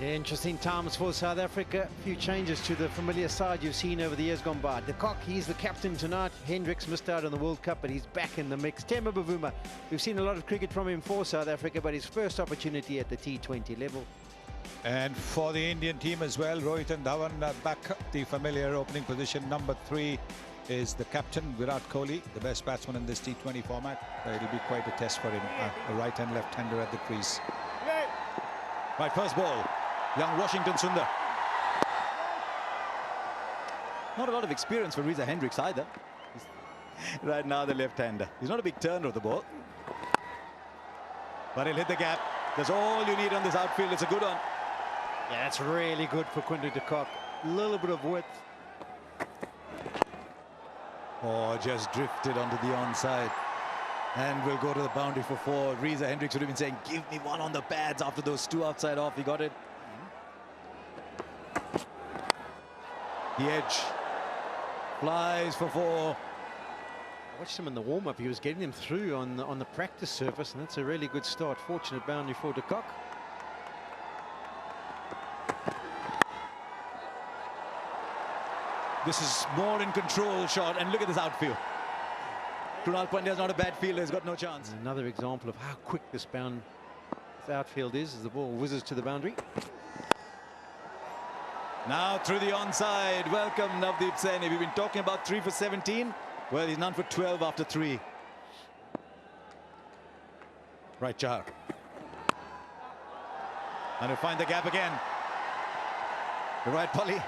Interesting times for South Africa. A few changes to the familiar side you've seen over the years gone by. De Kock, he's the captain tonight. Hendricks missed out on the World Cup, but he's back in the mix. Themba Bavuma, we've seen a lot of cricket from him for South Africa, but his first opportunity at the T20 level. And for the Indian team as well, Rohit and Dhawan back the familiar opening position. Number 3 is the captain, Virat Kohli, the best batsman in this T20 format. It'll be quite a test for him, a right and left-hander at the crease. Right, first ball. Young Washington Sundar. Not a lot of experience for Reza Hendricks either. Right now, the left-hander. He's not a big turner of the ball. But he'll hit the gap. That's all you need on this outfield. It's a good one. Yeah, that's really good for Quinton de Kock. A little bit of width. Oh, just drifted onto the onside. And we'll go to the boundary for 4. Reza Hendricks would have been saying, give me one on the pads after those 2 outside off. He got it. The edge. Flies for 4. I watched him in the warm-up. He was getting them through on the practice surface, and that's a really good start. Fortunate boundary for de Kock. This is more in control shot, and look at this outfield. Krunal Pandya is not a bad fielder. He's got no chance. And another example of how quick this outfield is as the ball whizzes to the boundary. Now through the onside. Welcome, Navdeep Saini. We've been talking about 3 for 17. Well, he's none for 12 after 3. Right, Chahar. And he'll find the gap again. You're right, Polly.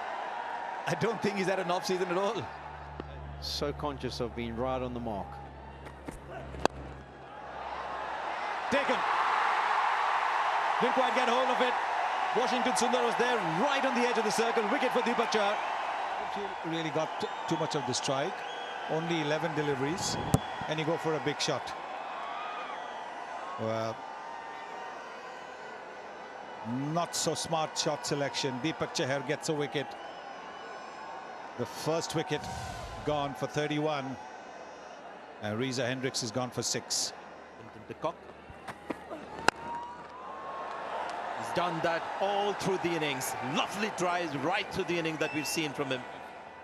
I don't think he's had an off-season at all. So conscious of being right on the mark. Taken. Didn't quite get hold of it. Washington Sundar was there right on the edge of the circle. Wicket for Deepak Chahar. Really got too much of the strike. Only 11 deliveries. And you go for a big shot. Well, not so smart shot selection. Deepak Chahar gets a wicket. The first wicket gone for 31. And Reza Hendricks is gone for 6. De Kock. He's done that all through the innings. Lovely tries right through the inning that we've seen from him.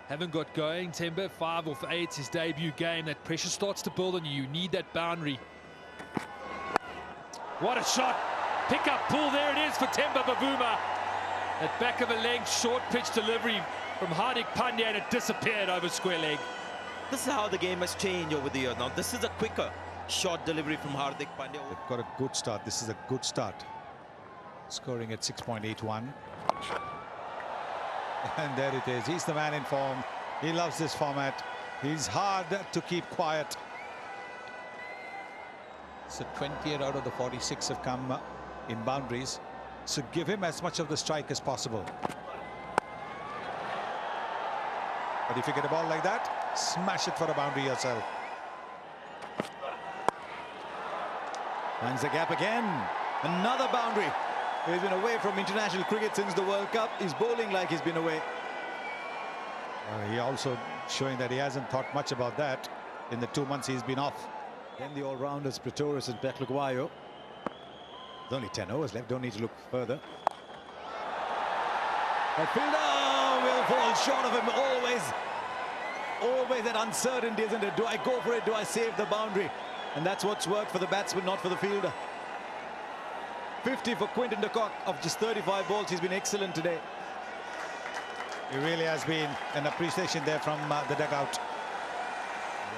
Haven't got going, Themba. 5 off 8, his debut game. That pressure starts to build on you. You need that boundary. What a shot. Pick up, pull. There it is for Themba Bavuma. That back of a leg, short pitch delivery from Hardik Pandya, and it disappeared over square leg. This is how the game has changed over the years. Now, this is a quicker short delivery from Hardik Pandya. They've got a good start. This is a good start. Scoring at 6.81. And there it is. He's the man in form. He loves this format. He's hard to keep quiet. So 28 out of the 46 have come in boundaries. So give him as much of the strike as possible. But if you get a ball like that, smash it for a boundary yourself. Finds the gap again. Another boundary. He's been away from international cricket since the World Cup. He's bowling like he's been away. He also showing that he hasn't thought much about that in the 2 months he's been off. Then the all-rounders, Pretorius and Peklukwayo. There's only 10 overs left. Don't need to look further. That fielder will fall short of him. Always that uncertainty, isn't it? Do I go for it? Do I save the boundary? And that's what's worked for the batsman, not for the fielder. 50 for Quinton de Kock of just 35 balls. He's been excellent today. It really has been an appreciation there from the dugout.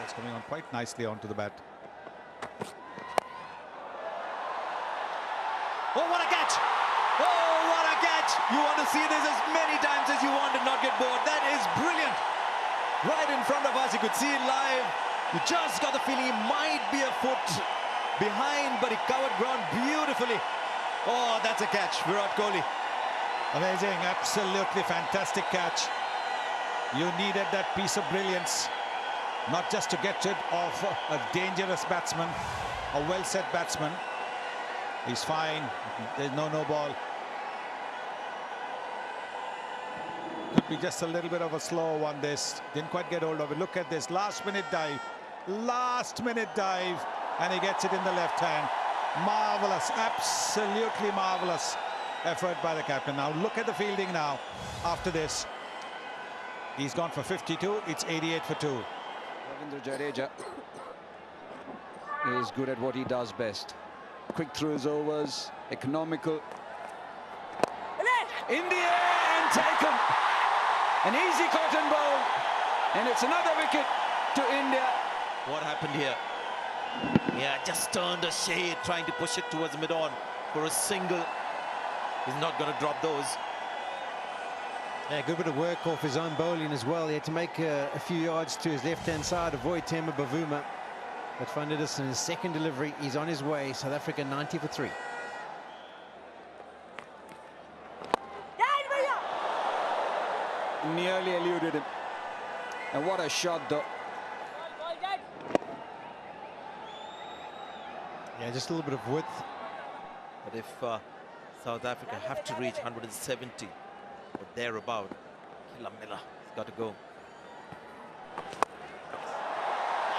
That's coming on quite nicely onto the bat. Oh, what a catch! Oh, what a catch! You want to see this as many times as you want and not get bored. That is brilliant. Right in front of us, you could see it live. You just got the feeling he might be a foot behind, but he covered ground beautifully. Oh, that's a catch, Virat Kohli. Amazing, absolutely fantastic catch. You needed that piece of brilliance, not just to get rid of a dangerous batsman, a well-set batsman. He's fine. There's no ball. Could be just a little bit of a slow one. This didn't quite get hold of it. Look at this last-minute dive, and he gets it in the left hand. Marvelous, absolutely marvelous. effort by the captain. Now look at the fielding now after this. He's gone for 52. It's 88 for 2. Ravindra Jadeja is good at what he does best. Quick through his overs, economical. In the air and taken. An easy cotton ball. And it's another wicket to India. What happened here? Yeah, just turned a shade, trying to push it towards mid-on for a single. He's not going to drop those. Yeah, good bit of work off his own bowling as well. He had to make a few yards to his left-hand side, avoid Temba Bavuma. But Fernandez in his second delivery, he's on his way. South Africa 90 for 3. Nearly eluded him. And what a shot though. Yeah, just a little bit of width. But if South Africa have to reach 170 or thereabout, Miller has got to go.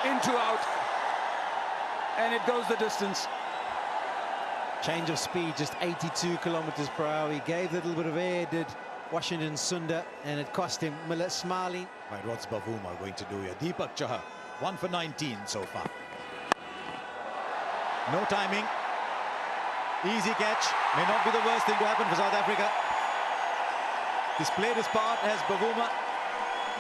Into out. And it goes the distance. Change of speed, just 82 kilometers per hour. He gave a little bit of air, did Washington Sundar, and it cost him. Miller smiling. Right, what's Bavuma going to do here? Deepak Chahar, 1 for 19 so far. No timing. Easy catch. May not be the worst thing to happen for South Africa. He's played his part as Bavuma.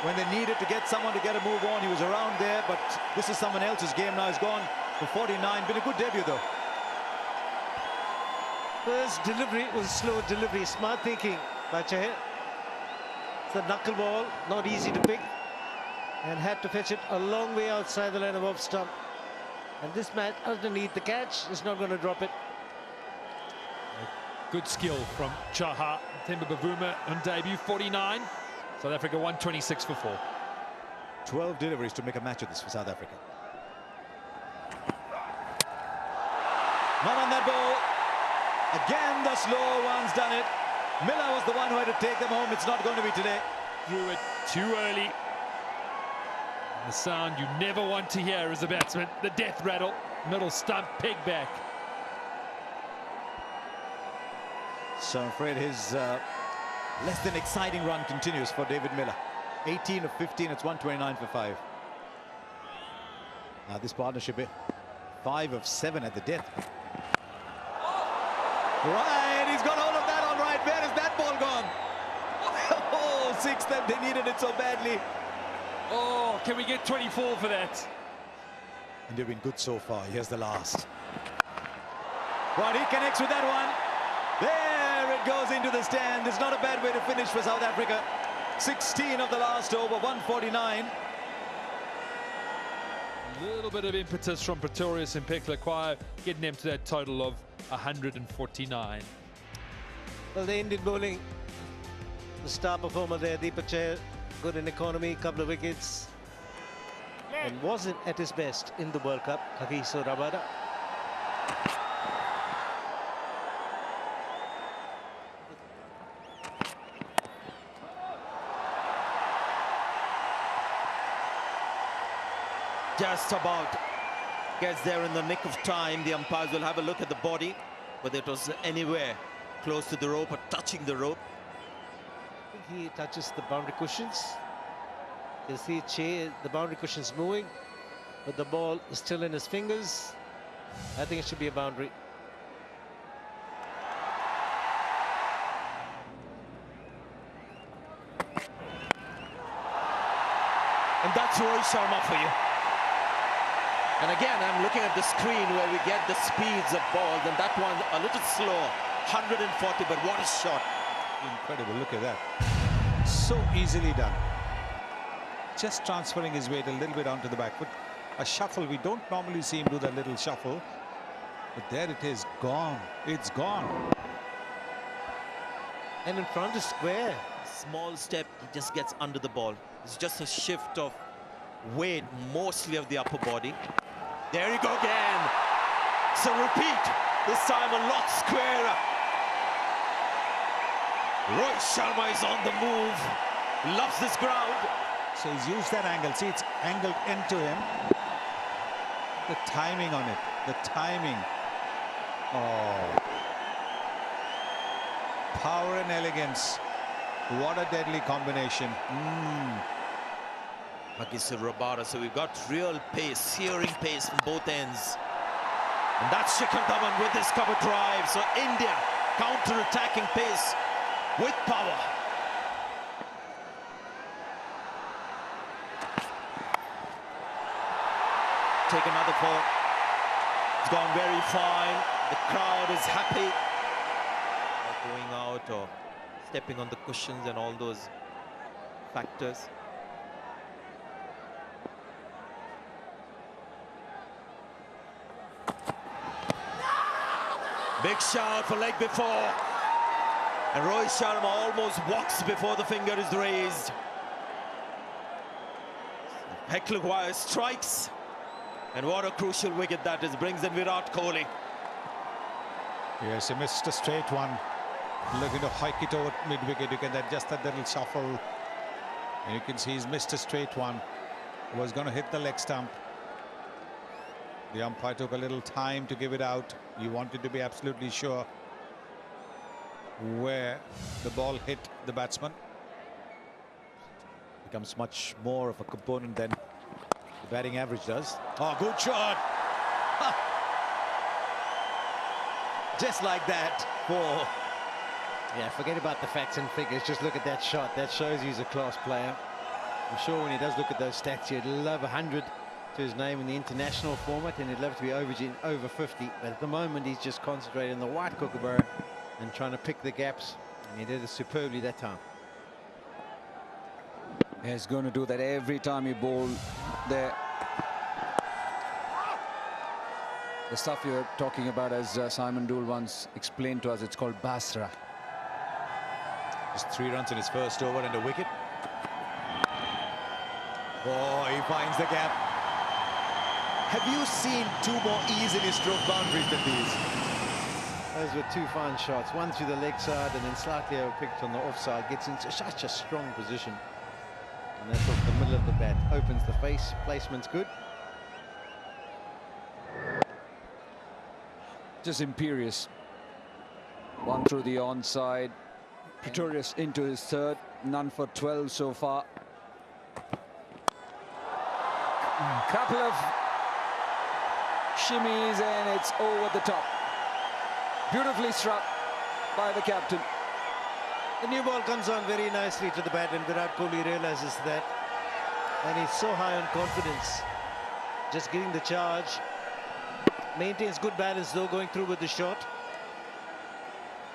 When they needed to get someone to get a move on, he was around there, but this is someone else's game now. He's gone for 49. Been a good debut though. First delivery was slow delivery, smart thinking by Chahar. It's a knuckle ball, not easy to pick, and had to fetch it a long way outside the line of off stump. And this man underneath the catch is not going to drop it. Good skill from Chahar. Temba Bavuma on debut, 49. South Africa 126 for 4. 12 deliveries to make a match of this for South Africa. Not on that ball. Again, the slow one's done it. Miller was the one who had to take them home. It's not going to be today. Threw it too early. The sound you never want to hear as a batsman, the death rattle, middle stump, peg back. So I'm afraid his less than exciting run continues for David Miller. 18 of 15, it's 129 for 5. Now this partnership, 5 of 7 at the death. Right, he's got hold of that all right. Where is that ball gone? Oh, 6, that they needed it so badly. Oh, can we get 24 for that? And they've been good so far. Here's the last. Right, he connects with that one. There it goes into the stand. It's not a bad way to finish for South Africa. 16 of the last over, 149. A little bit of impetus from Pretorius and Peklakwayo, getting them to that total of 149. Well, the Indian bowling, the star performer there, Deepak Chahar, good in economy, couple of wickets, and wasn't at his best in the World Cup. Kagiso Rabada. Just about gets there in the nick of time. The umpires will have a look at the body, whether it was anywhere close to the rope or touching the rope. I think he touches the boundary cushions. You see the boundary cushions moving, but the ball is still in his fingers. I think it should be a boundary. And that's Rohit Sharma for you. And again, I'm looking at the screen where we get the speeds of balls, and that one a little slow, 140, but what a shot. Incredible, look at that. So easily done. Just transferring his weight a little bit onto the back foot. A shuffle, we don't normally see him do that little shuffle. But there it is, gone. It's gone. And in front is square. Small step, he just gets under the ball. It's just a shift of weight, mostly of the upper body. There you go again. So repeat, this time a lot squarer. Rohit Sharma is on the move, loves this ground. So he's used that angle. See, it's angled into him. The timing on it, the timing. Oh. Power and elegance. What a deadly combination. Hagis Rabada. So we've got real pace, searing pace from both ends. And that's Shikhar Dhawan with his cover drive. So India counter-attacking pace with power. Take another fall. It's gone very fine. The crowd is happy. Not going out or stepping on the cushions and all those factors. Big shout for leg before. And Rohit Sharma almost walks before the finger is raised. Hecklewire strikes. And what a crucial wicket that is. Brings in Virat Kohli. Yes, he missed a straight one. Looking to hike it over mid-wicket. You get that, just that little shuffle. And you can see he's missed a straight one. Was going to hit the leg stump. The umpire took a little time to give it out. He wanted to be absolutely sure where the ball hit the batsman. Becomes much more of a component than the batting average does. Oh, good shot. Just like that. Oh. Yeah, forget about the facts and figures. Just look at that shot. That shows he's a class player. I'm sure when he does look at those stats, he'd love 100 to his name in the international format, and he'd love to be over 50. But at the moment, he's just concentrating on the white kookaburra and trying to pick the gaps. And he did it superbly that time. He's going to do that every time he bowl there. The stuff you're talking about, as Simon Dool once explained to us, it's called Basra. Just 3 runs in his first over and a wicket. Oh, he finds the gap. Have you seen 2 more easily struck boundaries than these? Those were 2 fine shots. One through the leg side and then slightly overpicked on the offside. Gets into such a strong position. And that's off the middle of the bat. Opens the face. Placement's good. Just imperious. One through the onside. Pretorius into his third. None for 12 so far. Couple of shimmies and it's over the top. Beautifully struck by the captain. The new ball comes on very nicely to the bat, and Virat Kohli realizes that. And he's so high on confidence. Just getting the charge. Maintains good balance though, going through with the shot.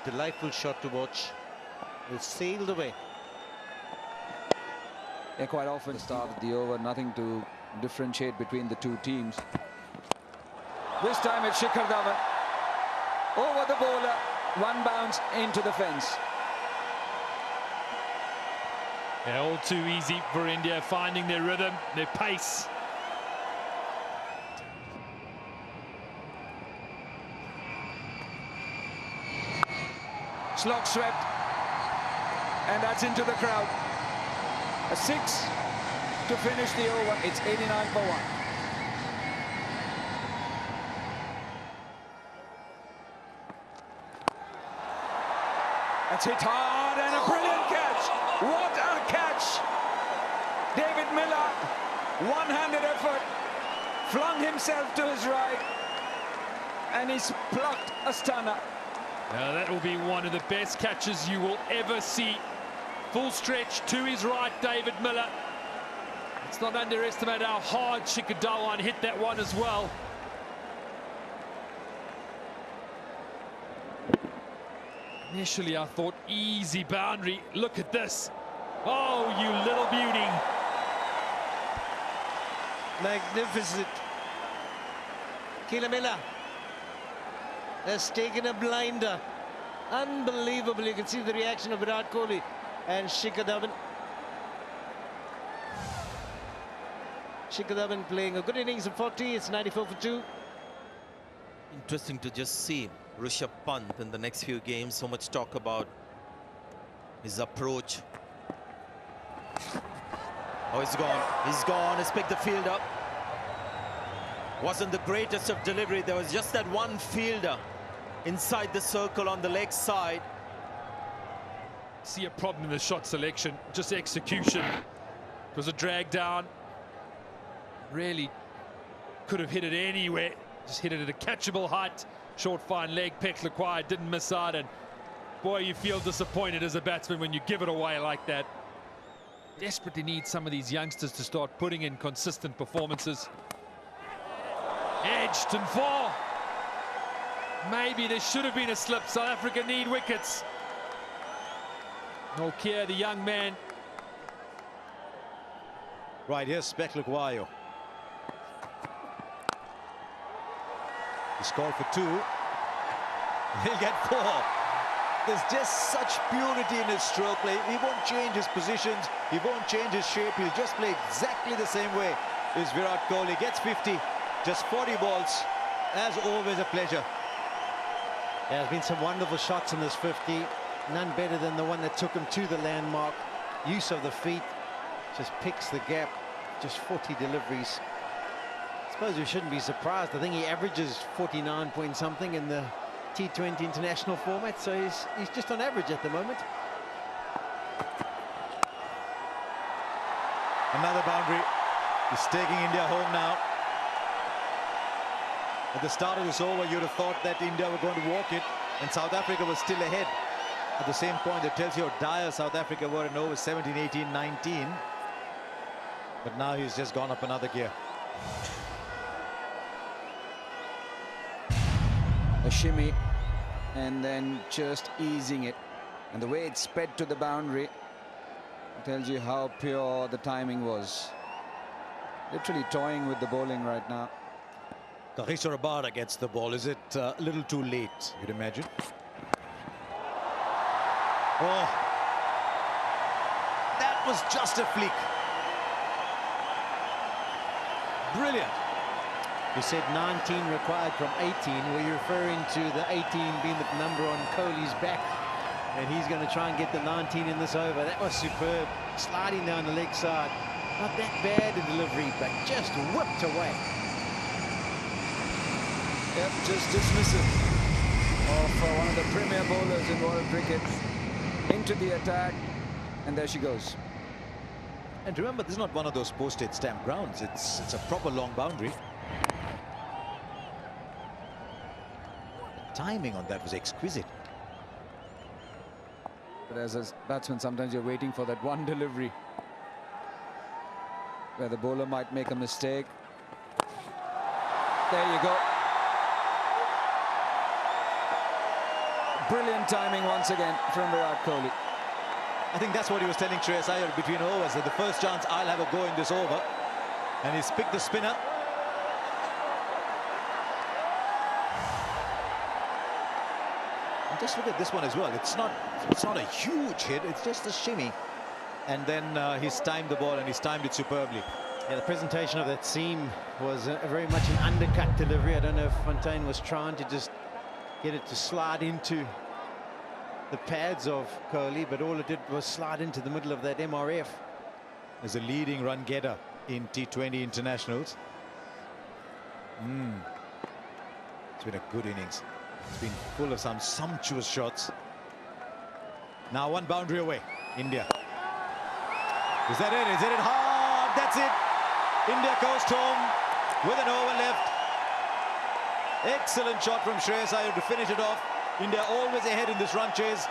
Delightful shot to watch. It's sailed away. They quite often start the over, nothing to differentiate between the two teams. This time it's Shikhar Dhawan. Over the bowler, 1 bounce into the fence. Yeah, all too easy for India, finding their rhythm, their pace. Slog swept, and that's into the crowd. A 6 to finish the over. It's 89 for 1. That's hit hard and a brilliant catch. What a catch! David Miller, one-handed effort, flung himself to his right, and he's plucked a stunner. Now that will be one of the best catches you will ever see. Full stretch to his right, David Miller. Let's not underestimate how hard Shikhar Dhawan hit that one as well. Initially, I thought easy boundary. Look at this. Oh, you little beauty. Magnificent. Keela Miller has taken a blinder. Unbelievable. You can see the reaction of Virat Kohli and Shikhar Dhawan. Shikhar Dhawan playing a good innings of 40. It's 94 for 2. Interesting to just see Rishabh Pant in the next few games. So much talk about his approach. Oh, he's gone. He's gone. He's picked the field up. Wasn't the greatest of delivery. There was just that one fielder inside the circle on the leg side. see a problem in the shot selection, just execution. It was a drag down. Really could have hit it anywhere. Just hit it at a catchable height. Short, fine leg, peck acquired, didn't miss out. And boy, you feel disappointed as a batsman when you give it away like that. Desperately need some of these youngsters to start putting in consistent performances. Edged and four. Maybe there should have been a slip. South Africa need wickets. Nokia, the young man. Right, here's Speklukwayo. He's called for 2. He'll get 4. There's just such purity in his stroke play. He won't change his positions. He won't change his shape. He'll just play exactly the same way as Virat Kohli. Gets 50. Just 40 balls. As always, a pleasure. There has been some wonderful shots in this 50. None better than the one that took him to the landmark. Use of the feet. Just picks the gap. Just 40 deliveries. I suppose we shouldn't be surprised. I think he averages 49 point something in the T20 international format, so he's just on average at the moment. Another boundary. He's taking India home now. At the start of this over, you'd have thought that India were going to walk it, and South Africa was still ahead. At the same point, that tells you how dire South Africa were in over 17, 18, 19. But now he's just gone up another gear. A shimmy, and then just easing it. And the way it sped to the boundary tells you how pure the timing was. Literally toying with the bowling right now. Kagiso Rabada gets the ball. Is it a little too late, you'd imagine? Oh, that was just a flick. Brilliant. You said 19 required from 18. Were you referring to the 18 being the number on Kohli's back? And he's going to try and get the 19 in this over. That was superb. Sliding down the leg side. Not that bad a delivery, but just whipped away. Yep, just dismissive of one of the premier bowlers in world cricket. Into the attack, and there she goes. And remember, this is not one of those postage stamp grounds. It's a proper long boundary. The timing on that was exquisite. But as a batsman, sometimes you're waiting for that one delivery where the bowler might make a mistake. There you go. Brilliant timing once again from Virat Kohli. I think that's what he was telling Shreyas Iyer between overs, that the first chance I'll have a go in this over. And he's picked the spinner. And just look at this one as well. It's not a huge hit, it's just a shimmy. And then he's timed the ball, and he's timed it superbly. Yeah, the presentation of that seam was very much an undercut delivery. I don't know if Fontaine was trying to just get it to slide into the pads of Kohli, but all it did was slide into the middle of that MRF. As a leading run getter in T20 internationals. It's been a good innings. It's been full of some sumptuous shots. Now one boundary away, India. Is that it? Is it hard? That's it. India coast home with an over left. Excellent shot from Shreyas Iyer to finish it off. India always ahead in this run chase.